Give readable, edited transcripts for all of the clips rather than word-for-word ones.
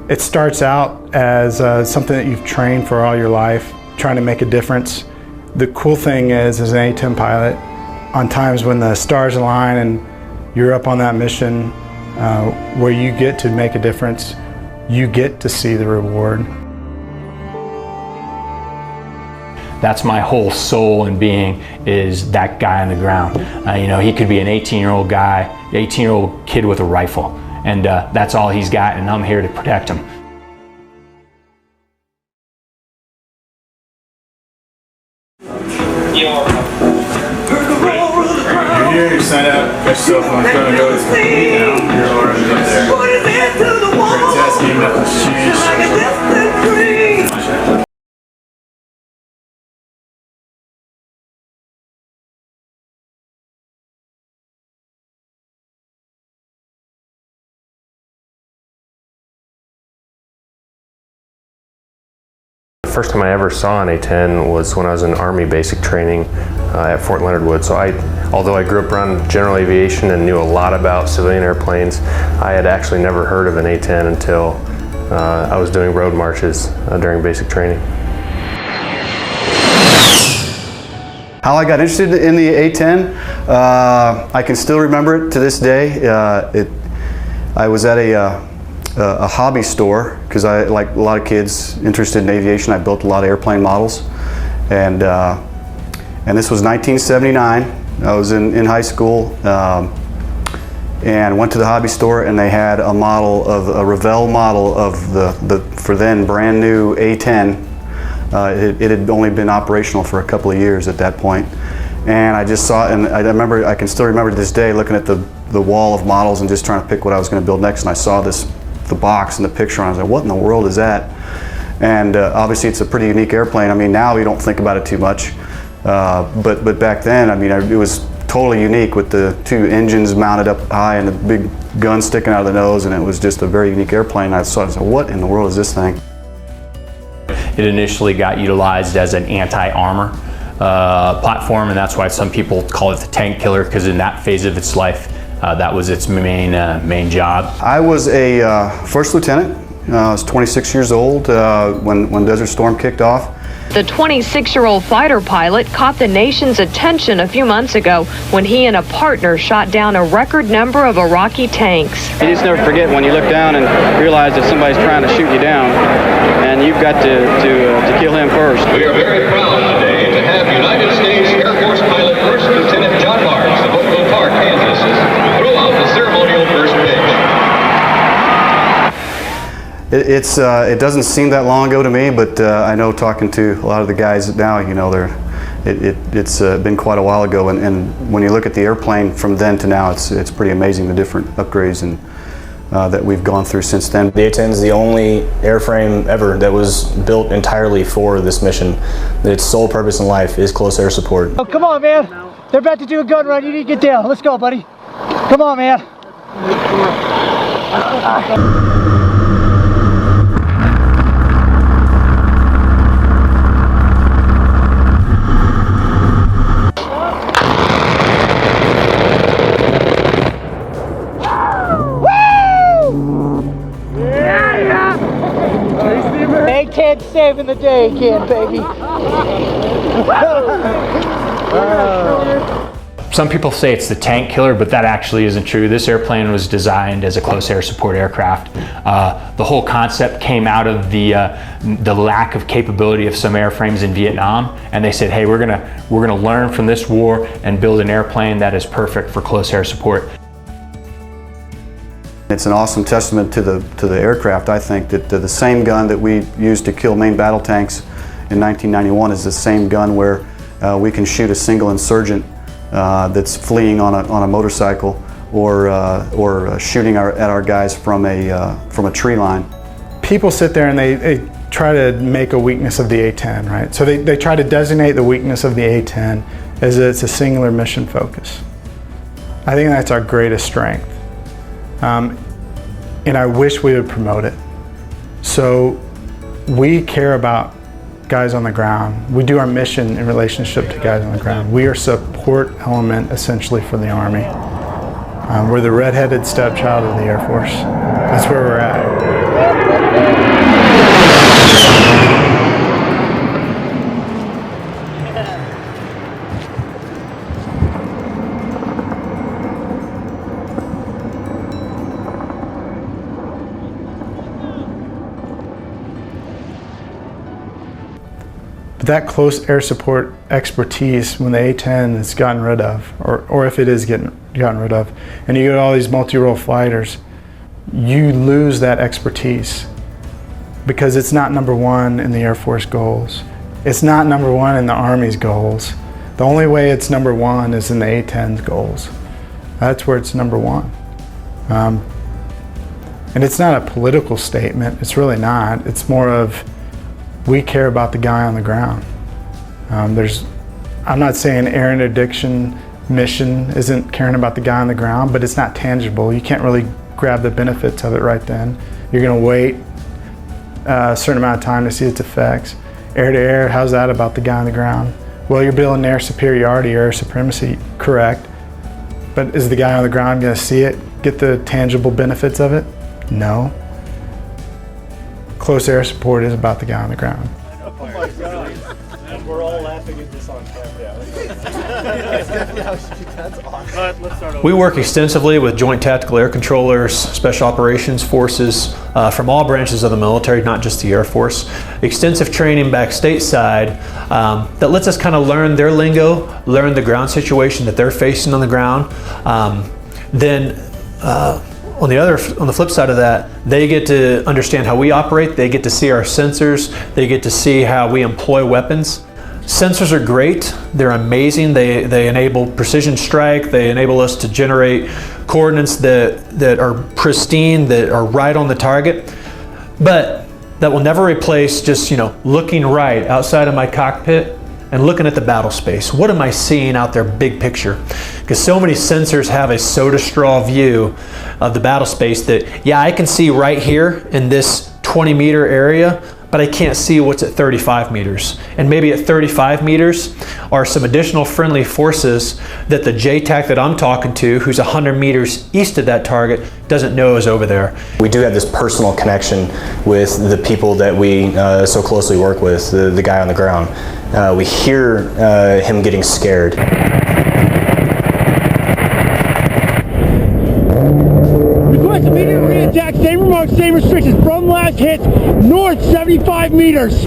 It starts out as something that you've trained for all your life, trying to make a difference. The cool thing is, as an A-10 pilot, on times when the stars align and you're up on that mission where you get to make a difference, you get to see the reward. That's my whole soul and being, is that guy on the ground. You know, he could be an 18-year-old guy, 18-year-old kid with a rifle, and that's all he's got, and I'm here to protect him. You're here, sign up, yourself on front of those now. Your aura is up there. Fantastic, nothing's changed. The first time I ever saw an A-10 was when I was in Army basic training at Fort Leonard Wood. So although I grew up around general aviation and knew a lot about civilian airplanes, I had actually never heard of an A-10 until I was doing road marches during basic training. How I got interested in the A-10, I can still remember it to this day. I was at a hobby store, because I, like a lot of kids interested in aviation, I built a lot of airplane models, and this was 1979. I was in high school and went to the hobby store, and they had a model of a Revell model of the for then brand new A-10. It had only been operational for a couple of years at that point, and I just saw it, and I can still remember to this day looking at the wall of models and just trying to pick what I was going to build next, and I saw the box and the picture, and I was like, what in the world is that? And obviously it's a pretty unique airplane. I mean, now we don't think about it too much, but back then, I mean, it was totally unique with the two engines mounted up high and the big gun sticking out of the nose, and it was just a very unique airplane. I saw it, I was like, what in the world is this thing? It initially got utilized as an anti-armor platform, and that's why some people call it the tank killer, because in that phase of its life, that was its main job. I was a first lieutenant. I was 26 years old when Desert Storm kicked off. The 26-year-old fighter pilot caught the nation's attention a few months ago when he and a partner shot down a record number of Iraqi tanks. You just never forget when you look down and realize that somebody's trying to shoot you down, and you've got to kill him first. We are very proud today to have United States Air Force pilot First Lieutenant John Marks of Oakland Park, Kansas, throw out the ceremonial first pitch. It doesn't seem that long ago to me, but I know talking to a lot of the guys now, you know, it's been quite a while ago, and when you look at the airplane from then to now, it's pretty amazing the different upgrades and that we've gone through since then. The A-10 is the only airframe ever that was built entirely for this mission. Its sole purpose in life is close air support. Oh, come on, man. They're about to do a gun run. You need to get down. Let's go, buddy. Come on, man. A-10 saving the day again, baby. Some people say it's the tank killer, but that actually isn't true. This airplane was designed as a close air support aircraft. The whole concept came out of the lack of capability of some airframes in Vietnam, and they said, hey, we're gonna learn from this war and build an airplane that is perfect for close air support. It's an awesome testament to the aircraft, I think, that the same gun that we used to kill main battle tanks in 1991 is the same gun where we can shoot a single insurgent that's fleeing on a motorcycle, or shooting at our guys from a tree line. People sit there and they try to make a weakness of the A-10, right? So they try to designate the weakness of the A-10 as it's a singular mission focus. I think that's our greatest strength. And I wish we would promote it. So we care about guys on the ground. We do our mission in relationship to guys on the ground. We are a support element essentially for the Army. We're the redheaded stepchild of the Air Force. That's where we're at. But that close air support expertise, when the A-10 is gotten rid of, or if it is gotten rid of, and you get all these multi-role fighters, you lose that expertise because it's not number one in the Air Force goals. It's not number one in the Army's goals. The only way it's number one is in the A-10's goals. That's where it's number one. And it's not a political statement. It's really not. It's more of, we care about the guy on the ground. I'm not saying air interdiction mission isn't caring about the guy on the ground, but it's not tangible. You can't really grab the benefits of it right then. You're gonna wait a certain amount of time to see its effects. Air to air, how's that about the guy on the ground? Well, you're building air superiority, air supremacy, correct. But is the guy on the ground gonna see it, get the tangible benefits of it? No. Close air support is about the guy on the ground. Oh my God. And we're all laughing at this on camera. That's awesome. Let's start over. We work extensively with Joint Tactical Air Controllers, Special Operations Forces from all branches of the military, not just the Air Force. Extensive training back stateside that lets us kind of learn their lingo, learn the ground situation that they're facing on the ground. On the flip side of that, they get to understand how we operate, they get to see our sensors, they get to see how we employ weapons. Sensors are great, they're amazing, they enable precision strike, they enable us to generate coordinates that are pristine, that are right on the target, but that will never replace just, looking right outside of my cockpit and looking at the battle space. What am I seeing out there big picture? Because so many sensors have a soda straw view of the battle space that, yeah, I can see right here in this 20-meter area, but I can't see what's at 35 meters. And maybe at 35 meters are some additional friendly forces that the JTAC that I'm talking to, who's 100 meters east of that target, doesn't know is over there. We do have this personal connection with the people that we so closely work with, the guy on the ground. We hear him getting scared. Request immediate re-attack, same remarks, same restrictions, from last hit, north 75 meters.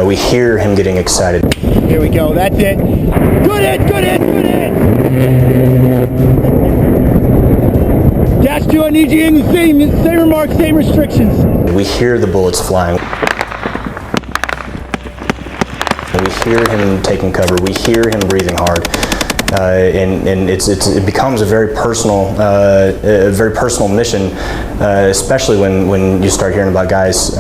We hear him getting excited. Here we go, that's it. Good hit, good hit, good hit. Dash 2, I need you in the same remarks, same restrictions. We hear the bullets flying. We hear him taking cover. We hear him breathing hard, and it becomes a very personal mission, especially when you start hearing about guys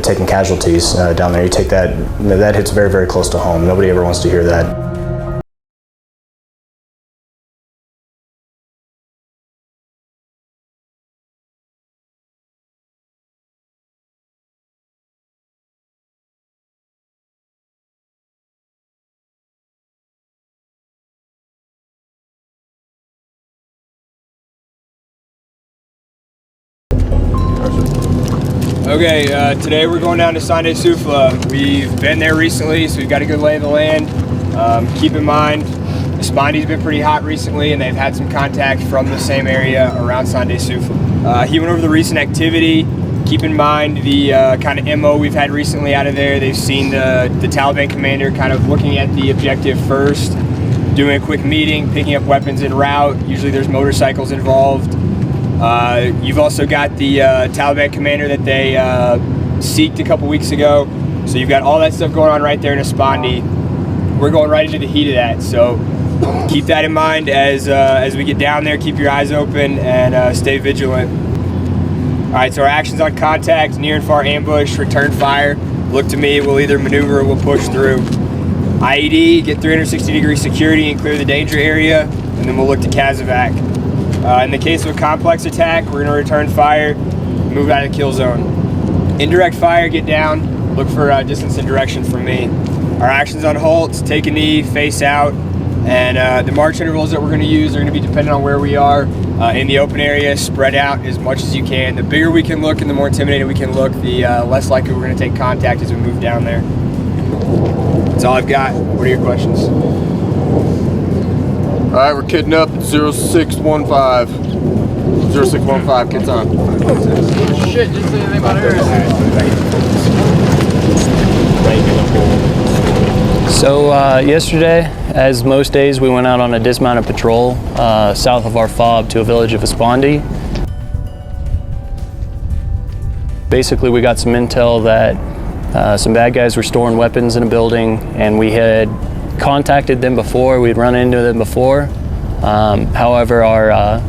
taking casualties down there. You take that hits very, very close to home. Nobody ever wants to hear that. Okay, today we're going down to Sande Sufla. We've been there recently, so we've got a good lay of the land. Keep in mind, Spondy's been pretty hot recently, and they've had some contact from the same area around Sande Sufla. He went over the recent activity. Keep in mind the kind of MO we've had recently out of there. They've seen the Taliban commander kind of looking at the objective first, doing a quick meeting, picking up weapons en route. Usually there's motorcycles involved. You've also got the Taliban commander that they seeked a couple weeks ago. So you've got all that stuff going on right there in Espondi. We're going right into the heat of that. So keep that in mind as we get down there. Keep your eyes open and stay vigilant. All right, so our actions on contact, near and far ambush, return fire. Look to me, we'll either maneuver or we'll push through. IED, get 360-degree security and clear the danger area, and then we'll look to Kazovac. In the case of a complex attack, we're gonna return fire, move out of the kill zone. Indirect fire, get down, look for distance and direction from me. Our actions on halts, take a knee, face out, and the march intervals that we're gonna use are gonna be dependent on where we are. in the open area, spread out as much as you can. The bigger we can look and the more intimidating we can look, the less likely we're going to take contact as we move down there. That's all I've got. What are your questions? All right, we're kidding up at 0615. 0615, kids on. Shit, just say anything about her. So yesterday, as most days, we went out on a dismounted patrol south of our FOB to a village of Espandi. Basically, we got some intel that some bad guys were storing weapons in a building, and we had contacted them before. We'd run into them before. However, our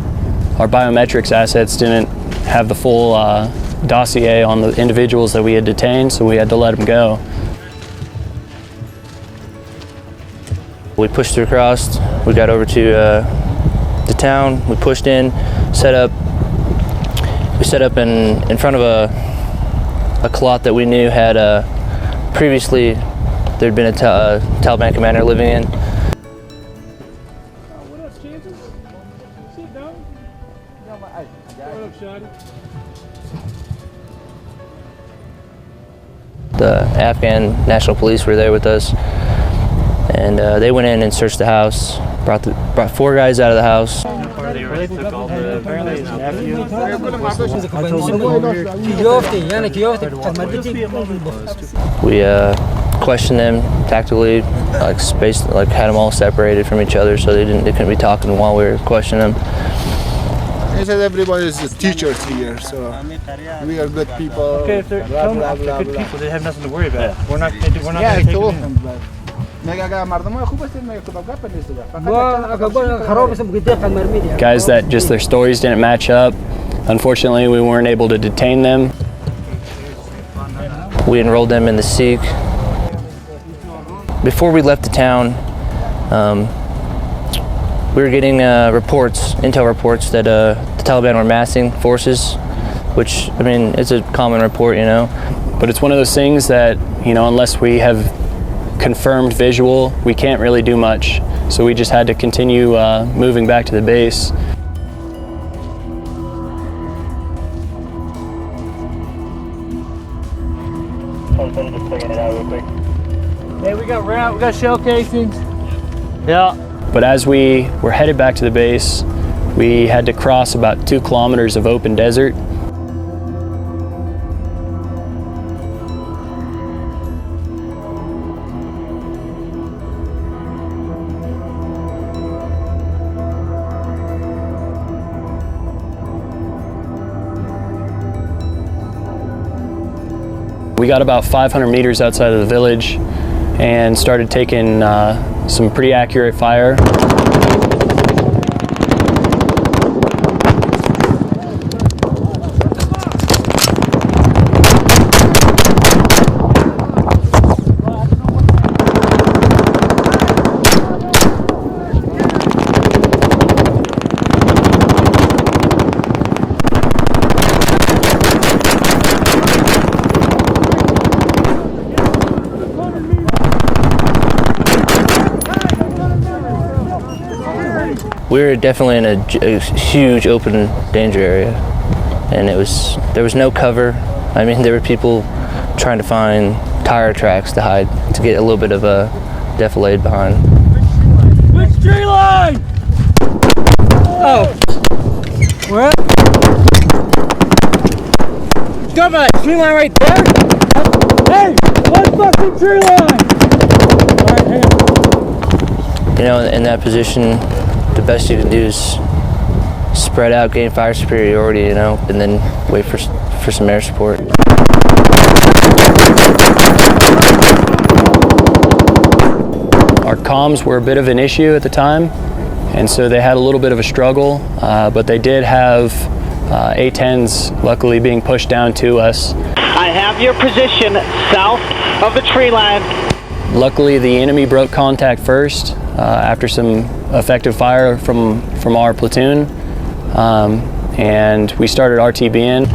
biometrics assets didn't have the full dossier on the individuals that we had detained, so we had to let them go. We pushed through across, we got over to the town, we pushed in, set up in front of a clot that we knew had previously there'd been a Taliban commander living in. What up, Kansas? Sit down. What up, Shotty? The Afghan National Police were there with us, and they went in and searched the house, brought 4 guys out of the house. We questioned them tactically, had them all separated from each other so they couldn't be talking while we were questioning them. He said everybody is teachers here, so we are good people. Okay, if they're good people, they have nothing to worry about. We're not going to take them. Guys that just their stories didn't match up. Unfortunately, we weren't able to detain them. We enrolled them in the Sikh. Before we left the town, we were getting intel reports that the Taliban were massing forces, which, I mean, it's a common report, you know. But it's one of those things that, you know, unless we have confirmed visual, we can't really do much. So we just had to continue moving back to the base. Hey, we got shell casings. Yeah. But as we were headed back to the base, we had to cross about 2 kilometers of open desert. We got about 500 meters outside of the village and started taking some pretty accurate fire. We were definitely in a huge open danger area, and there was no cover. I mean, there were people trying to find tire tracks to hide, to get a little bit of a defilade behind. Which tree line? Oh. Where? Come on, tree line right there? Hey, one fucking tree line! Alright, hang on. You know, in that position, the best you can do is spread out, gain fire superiority, you know, and then wait for some air support. Our comms were a bit of an issue at the time, and so they had a little bit of a struggle, but they did have A-10s luckily being pushed down to us. I have your position south of the tree line. Luckily, the enemy broke contact first after some effective fire from our platoon, and we started RTBing.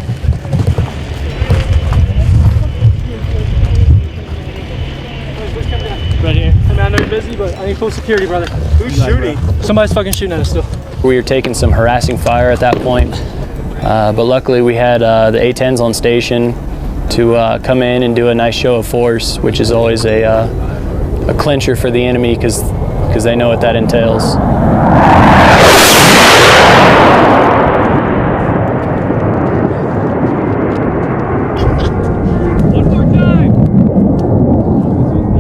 Right here. I mean, I know you're busy, but I need full security, brother. Who's shooting? Somebody's fucking shooting at us still. We were taking some harassing fire at that point, but luckily we had the A-10s on station to come in and do a nice show of force, which is always a clincher for the enemy because they know what that entails.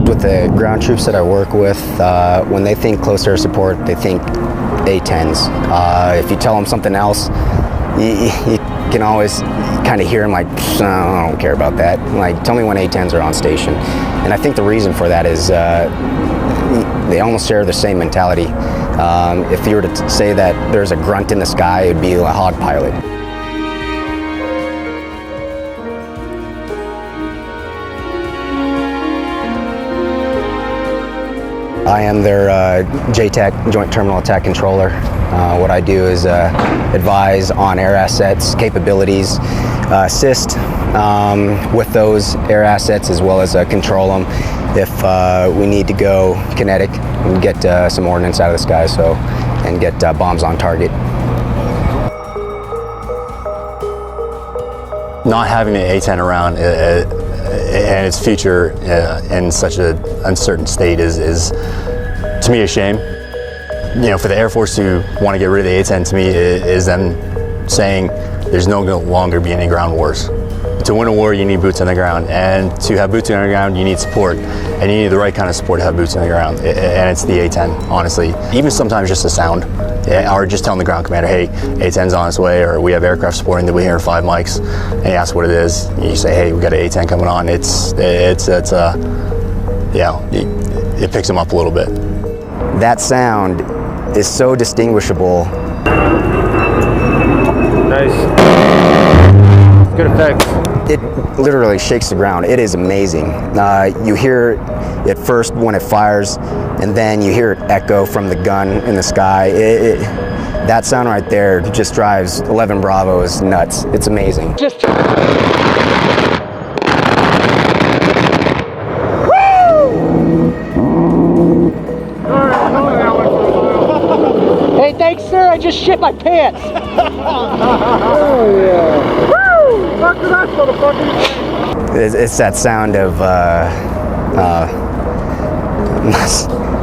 With the ground troops that I work with, when they think close air support, they think A-10s. If you tell them something else, you can always kind of hear them like, I don't care about that. Like, tell me when A-10s are on station. And I think the reason for that is they almost share the same mentality. If you were to say that there's a grunt in the sky, it would be a HAWG pilot. I am their JTAC, Joint Terminal Attack Controller. What I do is advise on air assets, capabilities, assist with those air assets as well as control them if we need to go kinetic and get some ordnance out of the sky and get bombs on target. Not having an A-10 around and its future in such an uncertain state is to me a shame. You know, for the Air Force to want to get rid of the A-10 to me is them saying there's no longer be any ground wars. To win a war, you need boots on the ground, and to have boots on the ground, you need support, and you need the right kind of support to have boots on the ground, and it's the A-10, honestly. Even sometimes just the sound, or just telling the ground commander, hey, A-10's on its way, or we have aircraft supporting that we hear 5 mics, and he asks what it is, you say, hey, we got an A-10 coming on. It picks them up a little bit. That sound is so distinguishable. Nice. Good effect. It literally shakes the ground. It is amazing. You hear it first when it fires, and then you hear it echo from the gun in the sky. That sound right there just drives 11 Bravos nuts. It's amazing. Hey, thanks, sir. I just shit my pants. Oh, yeah. Woo! Fuck that, motherfucker! It's that sound of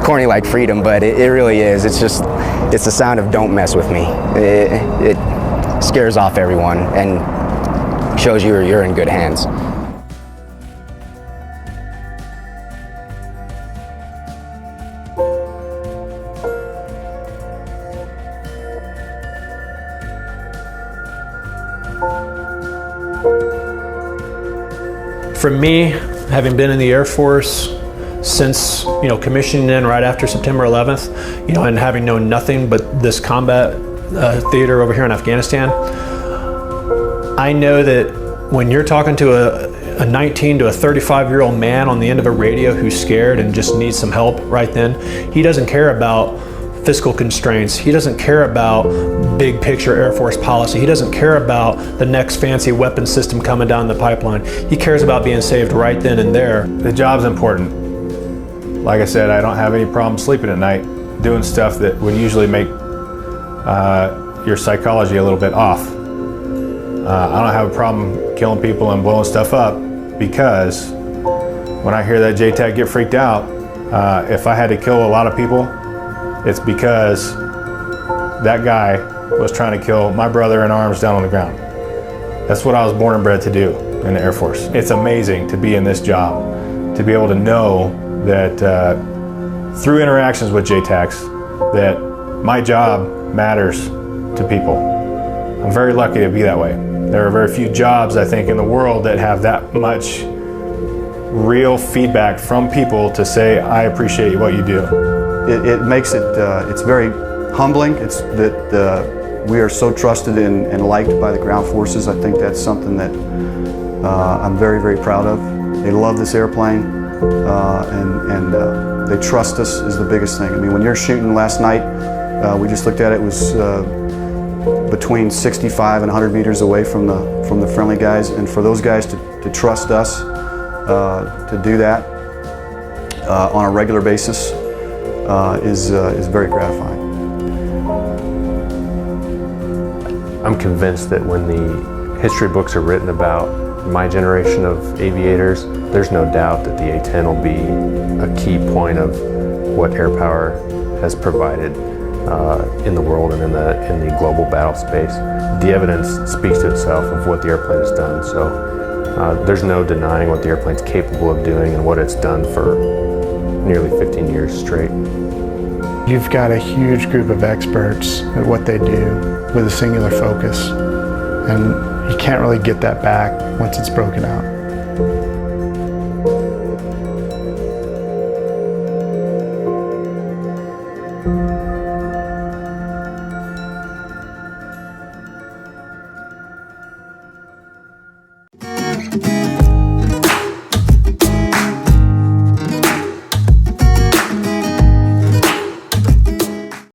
corny like freedom, but it really is. It's the sound of don't mess with me. It scares off everyone and shows you're in good hands. For me, having been in the Air Force since, commissioning in right after September 11th, and having known nothing but this combat theater over here in Afghanistan, I know that when you're talking to a 19 to a 35-year-old man on the end of a radio who's scared and just needs some help right then, he doesn't care about fiscal constraints. He doesn't care about big picture Air Force policy. He doesn't care about the next fancy weapon system coming down the pipeline. He cares about being saved right then and there. The job's important. Like I said, I don't have any problem sleeping at night doing stuff that would usually make your psychology a little bit off. I don't have a problem killing people and blowing stuff up because when I hear that JTAC get freaked out, if I had to kill a lot of people, it's because that guy was trying to kill my brother in arms down on the ground. That's what I was born and bred to do in the Air Force. It's amazing to be in this job, to be able to know that through interactions with JTACs, that my job matters to people. I'm very lucky to be that way. There are very few jobs, I think, in the world that have that much real feedback from people to say, I appreciate what you do. It makes it, it's very humbling. It's that we are so trusted and liked by the ground forces. I think that's something that I'm very, very proud of. They love this airplane and they trust us is the biggest thing. I mean, when you're shooting last night, we just looked at it, was between 65 and 100 meters away from the friendly guys, and for those guys to trust us to do that on a regular basis is very gratifying. I'm convinced that when the history books are written about my generation of aviators, there's no doubt that the A-10 will be a key point of what air power has provided in the world and in the global battle space. The evidence speaks to itself of what the airplane has done, so there's no denying what the airplane's capable of doing and what it's done for nearly 15 years straight. You've got a huge group of experts at what they do with a singular focus, and you can't really get that back once it's broken out.